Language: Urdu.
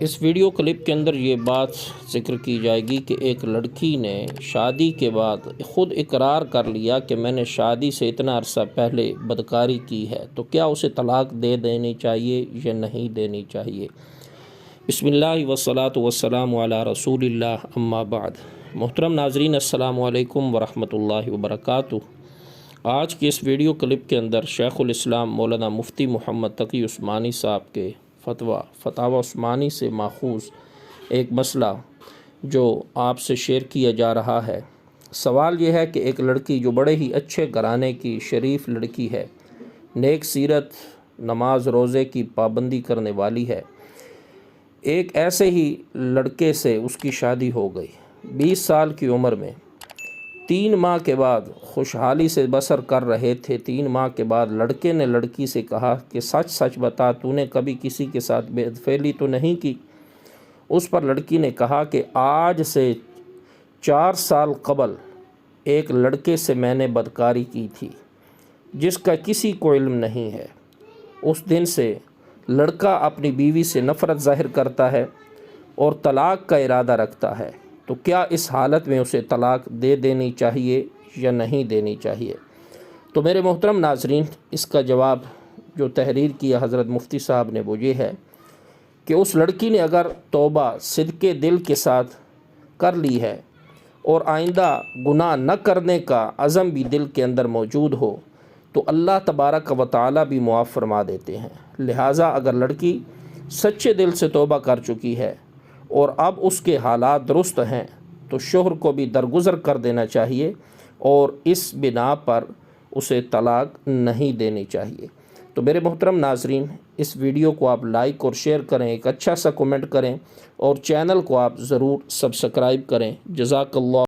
اس ویڈیو کلپ کے اندر یہ بات ذکر کی جائے گی کہ ایک لڑکی نے شادی کے بعد خود اقرار کر لیا کہ میں نے شادی سے اتنا عرصہ پہلے بدکاری کی ہے، تو کیا اسے طلاق دے دینی چاہیے یا نہیں دینی چاہیے؟ بسم اللہ والصلاۃ والسلام علی رسول اللہ، اما بعد۔ محترم ناظرین، السلام علیکم ورحمۃ اللہ وبرکاتہ۔ آج کی اس ویڈیو کلپ کے اندر شیخ الاسلام مولانا مفتی محمد تقی عثمانی صاحب کے فتاوی عثمانی سے ماخوذ ایک مسئلہ جو آپ سے شیئر کیا جا رہا ہے۔ سوال یہ ہے کہ ایک لڑکی جو بڑے ہی اچھے گھرانے کی شریف لڑکی ہے، نیک سیرت، نماز روزے کی پابندی کرنے والی ہے، ایک ایسے ہی لڑکے سے اس کی شادی ہو گئی 20 سال کی عمر میں۔ 3 ماہ کے بعد خوشحالی سے بسر کر رہے تھے۔ 3 ماہ کے بعد لڑکے نے لڑکی سے کہا کہ سچ سچ بتا، تو نے کبھی کسی کے ساتھ بدفعلی تو نہیں کی؟ اس پر لڑکی نے کہا کہ آج سے 4 سال قبل ایک لڑکے سے میں نے بدکاری کی تھی جس کا کسی کو علم نہیں ہے۔ اس دن سے لڑکا اپنی بیوی سے نفرت ظاہر کرتا ہے اور طلاق کا ارادہ رکھتا ہے، تو کیا اس حالت میں اسے طلاق دے دینی چاہیے یا نہیں دینی چاہیے؟ تو میرے محترم ناظرین، اس کا جواب جو تحریر کیا حضرت مفتی صاحب نے وہ یہ ہے کہ اس لڑکی نے اگر توبہ صدقے دل کے ساتھ کر لی ہے اور آئندہ گناہ نہ کرنے کا عزم بھی دل کے اندر موجود ہو تو اللہ تبارک و تعالی بھی معاف فرما دیتے ہیں۔ لہٰذا اگر لڑکی سچے دل سے توبہ کر چکی ہے اور اب اس کے حالات درست ہیں تو شوہر کو بھی درگزر کر دینا چاہیے اور اس بنا پر اسے طلاق نہیں دینی چاہیے۔ تو میرے محترم ناظرین، اس ویڈیو کو آپ لائک اور شیئر کریں، ایک اچھا سا کمنٹ کریں اور چینل کو آپ ضرور سبسکرائب کریں۔ جزاک اللہ۔